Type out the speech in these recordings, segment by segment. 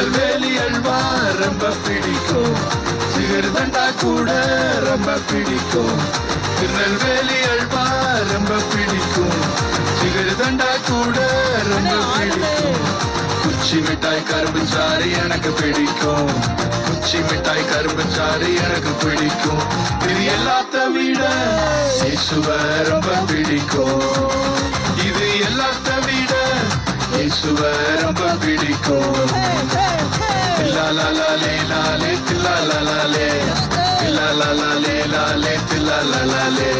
திருநெல்வேலி அல்வா ரொம்ப பிடிக்கும், சிகர்தண்டா கூட ரொம்ப பிடிக்கும். திருநெல்வேலி அல்வா ரொம்ப பிடிக்கும், சிகர்தண்டா கூட ரொம்ப பிடிக்கும். குச்சி மிட்டாய் கரும்பு சாறு எனக்கு பிடிக்கும், குச்சி மிட்டாய் கரும்பு சாறு எனக்கு பிடிக்கும். இது எல்லாத்த விட இயேசுவை ரொம்ப பிடிக்கும், இது எல்லாத்த விட இயேசுவை ரொம்ப பிடிக்கும். தில்லாலாலே லாலே தில்லாலாலே தில்லாலாலே லாலே தில்லாலாலே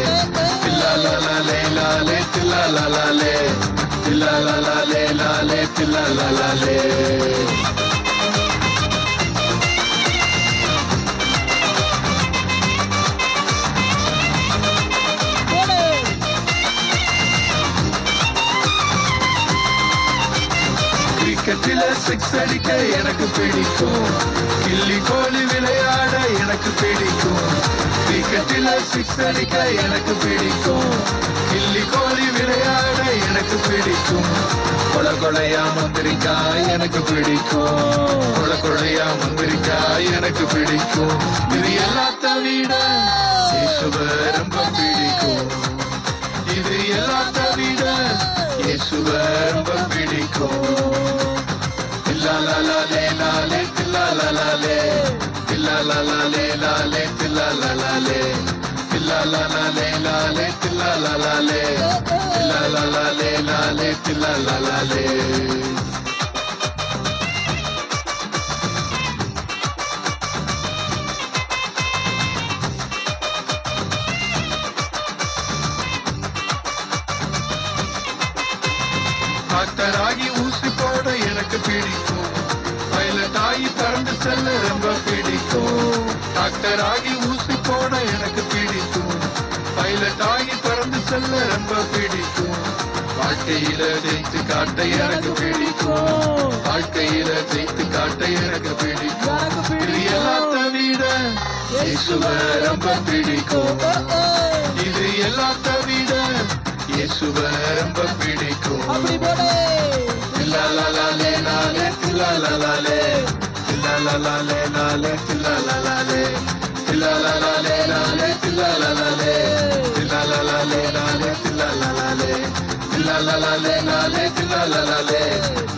தில்லாலாலே லாலே தில்லாலாலே தில்லாலாலே லாலே தில்லாலாலே. கிரிக்கெட்டில சிக்ஸ் அடிக்க எனக்கு பிடிக்கும், கில்லி கோலி விளையாட எனக்கு பிடிக்கும். கிரிக்கெட்டில சிக்ஸ் அடிக்க எனக்கு பிடிக்கும், கில்லி கோலி விளையாட எனக்கு பிடிக்கும். கொல கொலையா முந்திரிக்காய் எனக்கு பிடிக்கும், கொல கொலையா முந்திரிக்காய் எனக்கு பிடிக்கும். இது எல்லாத்த விட இயேசுவை ரொம்ப பிடிக்கும், இது எல்லாத்த விட இயேசுவை ரொம்ப பிடிக்கும். தில்லாலாலே லாலே தில்லாலாலே தில்லாலாலே லாலே தில்லாலாலே தில்லாலாலே லாலே தில்லாலாலே தில்லாலாலே லாலே தில்லாலாலே. டாக்டராகி ஊசி போட எனக்கு பிடிக்கும், பைலட் ஆகி பறந்து செல்ல ரொம்ப பிடிக்கும். டாக்டராகி ஊசி போட எனக்கு பிடிக்கும், பைலட் ஆகி பறந்து செல்ல ரொம்ப பிடிக்கும். வாழ்க்கையில ஜெயித்து காட்ட எனக்கு பிடிக்கும், வாழ்க்கையில ஜெயித்து காட்ட எனக்கு பிடிக்கும். இது எல்லாத்த விட இயேசுவை ரொம்ப பிடிக்கும், இது எல்லாத்த விட இயேசுவை ரொம்ப பிடிக்கும். தில்லாலாலே லாலே தில்லாலாலே தில்லாலாலே லாலே தில்லாலாலே தில்லாலாலே லாலே தில்லாலாலே தில்லாலாலே லாலே தில்லாலாலே தில்லாலாலே லாலே தில்லாலாலே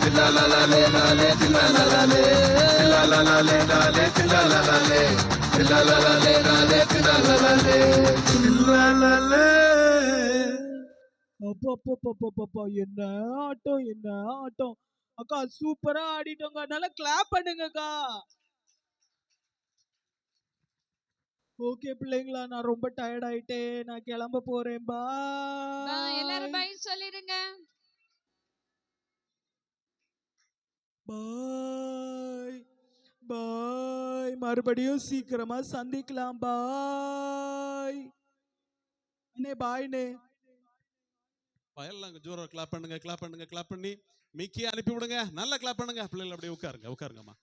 தில்லாலாலே லாலே தில்லாலாலே தில்லாலாலே லாலே தில்லாலாலே தில்லாலாலே லாலே தில்லாலாலே தில்லாலாலே. அப்பா என்ன ஆட்டம் என்ன ஆட்டம் அக்கா, சூப்பரா ஆடிட்டோங்க, நல்லா கிளாப் பண்ணுங்கக்கா. ஓகே பிள்ளைங்களா, நான் ரொம்ப டயர்ட் ஆயிட்டேன், நான் கிளம்ப போறேன். பாய் எல்லாரும் பை சொல்லிருங்க. பாய் பாய், மறுபடியும் சீக்கிரமா சந்திக்கலாம். பாய் அண்ணே, பாய்னே. எல்லாம் ஜோரா கிளாப் பண்ணுங்க, கிளாப் பண்ணுங்க, கிளாப் பண்ணி மிக்கி அனுப்பி விடுங்க. நல்லா கிளாப் பண்ணுங்க. பிள்ளைகள் அப்படியே உட்காருங்க, உட்காருங்கம்மா.